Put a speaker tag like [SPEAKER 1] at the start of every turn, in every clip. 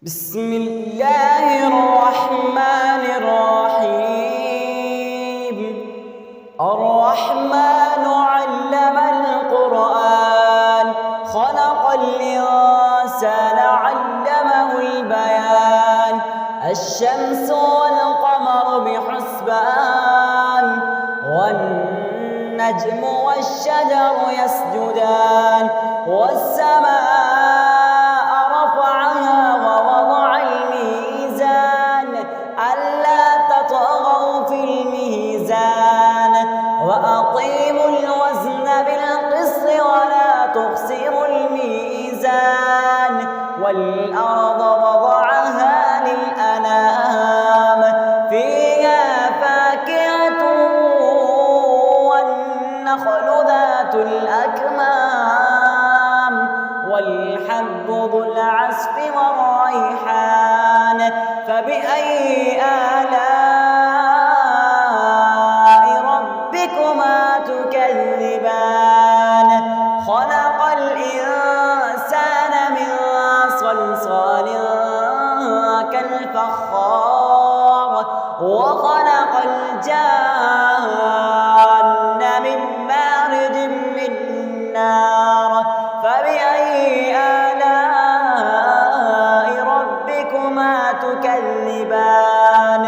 [SPEAKER 1] بسم الله الرحمن الرحيم. الرحمن علم القرآن، خلق الإنسان علمه البيان. الشمس والقمر بحسبان، والنجم والشجر يسجدان. والسماء رفعها ووضع الميزان، ألا تطغوا في الميزان، وأقيموا الوزن بالقسط ولا تخسروا الميزان. والأرض وضعها للأنام، فيها فاكهة والنخل ذات الأكمام، والحب ذو العصف والريحان. فبأي آلاء ربكما تكذبان؟ خلق الإنسان من صلصال كالفخار، وخلق الجان من مارج من نار. فبأي آلاء ربكما تكذبان؟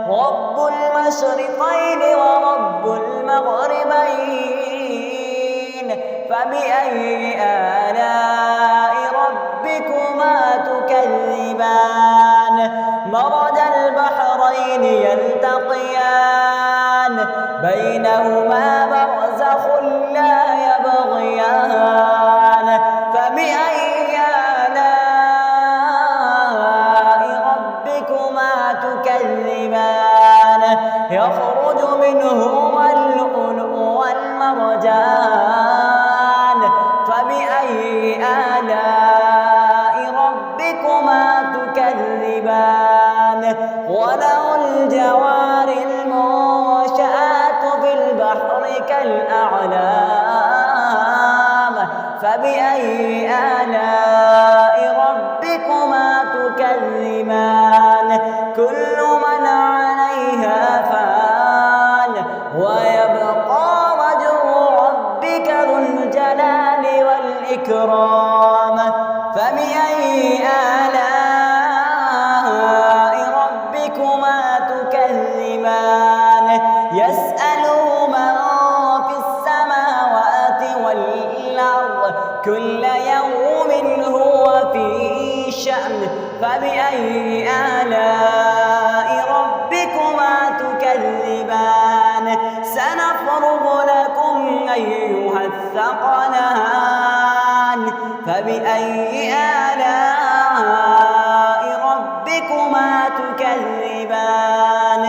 [SPEAKER 1] رب المشرقين ورب المغربين. فبأي آلاء ربكما تكذبان؟ مرج البحرين يلتقيان، بينهما برزخ لا يبغيان. فبأي آلاء ربكما تكذبان؟ يخرج منهما اللؤلؤ والمرجان. فبأي آلاء ربكما تكذبان؟ وله الجوار المنشآت في البحر كالأعلام. فبأي آلاء ربكما تكذبان؟ كل من عليها فان، ويبقى وجه ربك ذو الجلال والإكرام. فبأي آلاء ربكما تكذبان؟ يسأله من في السماوات والأرض، كل يوم هو في شأن. فبأي آلاء ربكما تكذبان؟ سنفرغ لكم أيها الثقلان. فبأي آلاء ربكما تكذبان؟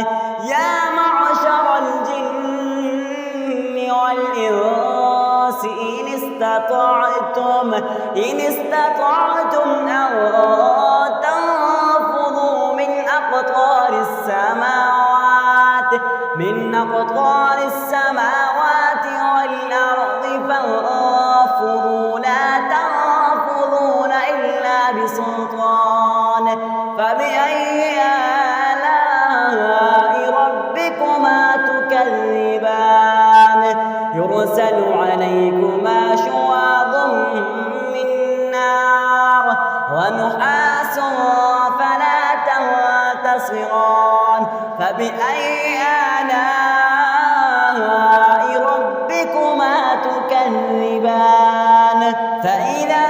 [SPEAKER 1] يا معشر الجن والإنس إن استطعتم أن تنفذوا من أقطار السماوات والأرض فانفذوا، لا تنفذون إلا بسلطان. فبأي آلاء ربكما تكذبان؟ يرسل عليكما شواظ من نار، ونحاس فلا تنتصران. فبأي آلاء ربكما تكذبان؟ فإذا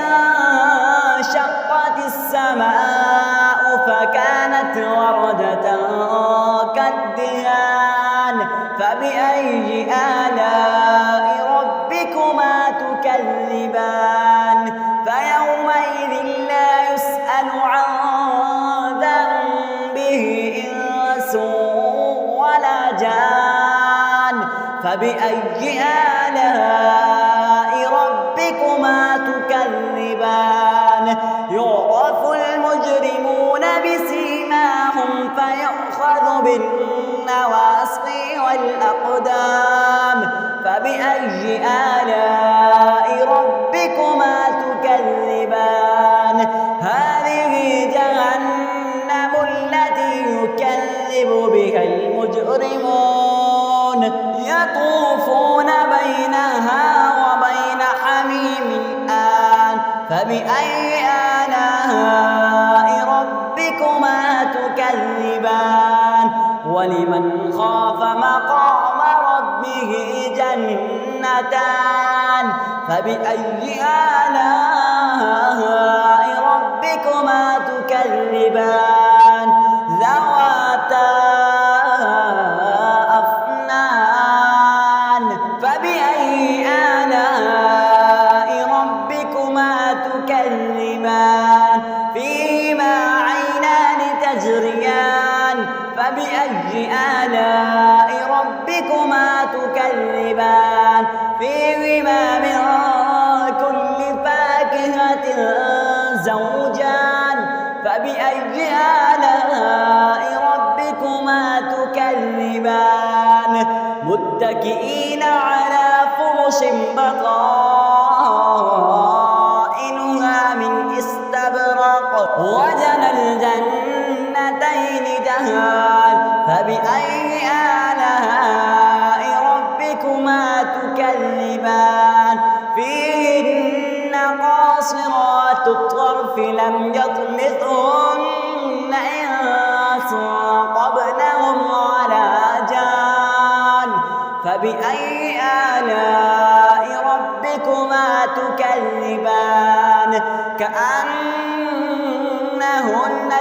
[SPEAKER 1] انشقت السماء فكانت وردة كالدهان. فبأي آلاء ربكما تكذبان؟ فيومئذ لا يسأل عن ذنبه إنس ولا جان. فبأي آلاء ربكما تكذبان؟ يعرف المجرمون بسيماهم فيؤخذ بالنواصي والأقدام. فبأي آلاء ربكما تكذبان؟ هذه جهنم المجرمون يطوفون بينها وبين حميم آن فبأي آلاء ربكما تكذبان ولمن خاف مقام ربه جنتان فبأي آلاء ربكما تكذبان ذواتا أفنان فبأي آلاء ربكما تكذبان فيهما عينان تجريان فبأي آلاء ربكما تكذبان فيهما من كل فاكهة زوجان فبأي آلاء ربكما تكذبان متكئين على فرش بطائنها من استبرق وجنى الجنتين دهان فبأي آلاء ربكما تكذبان فيهن قاصرات الطرف لم يطمثهن إنس قبلهم ولا جان فبأي آلاء ربكما تكذبان كأنهن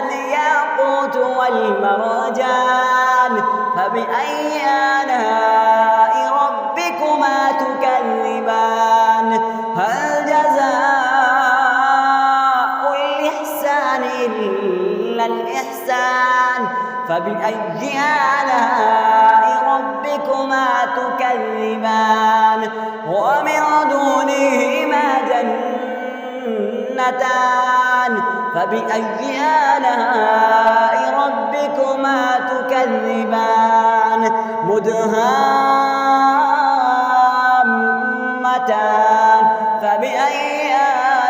[SPEAKER 1] الياقوت والمرجان فبأي آلاء ربكما تكذبان هل جزاء الإحسان إلا الإحسان فبأي آلاء ربكما تكذبان ومن دونهما جنتان فبأي آلاء ربكما تكذبان مدهامتان فبأي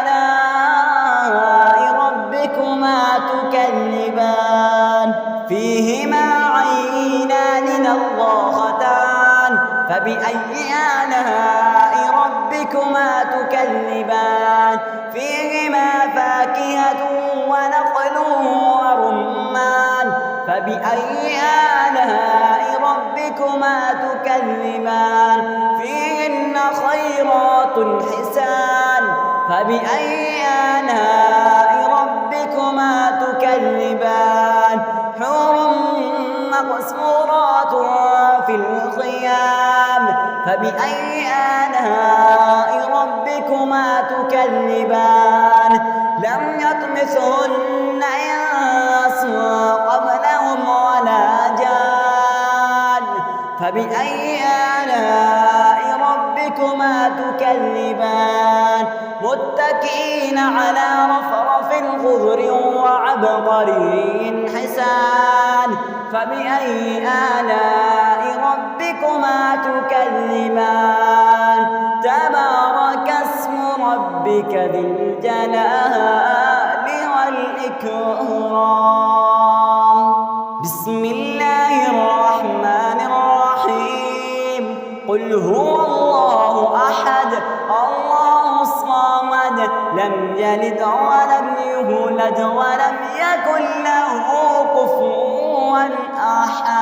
[SPEAKER 1] آلاء ربكما تكذبان فيهما عينان نضاختان فبأي آلاء ربكما تكذبان فيهما فاكهة ونخل ورمان فبأي آلاء ربكما تكذبان فيهن خيرات حسان فبأي آلاء ربكما تكذبان حور مقصورات في الخيام فبأي آلاء ربكما تكذبان لم يطمثهن إنس قبلهم ولا جان فبأي آلاء ربكما تكذبان متكئين على رفرف خضر وعبقري حسان فبأي آلاء ربكما تكذبان تبارك اسم ربك ذي الجلال والإكرام بسم الله الرحمن الرحيم قل هو الله أحد الله الصمد لم يلد ولم يولد ولم يكن له كفوا أحد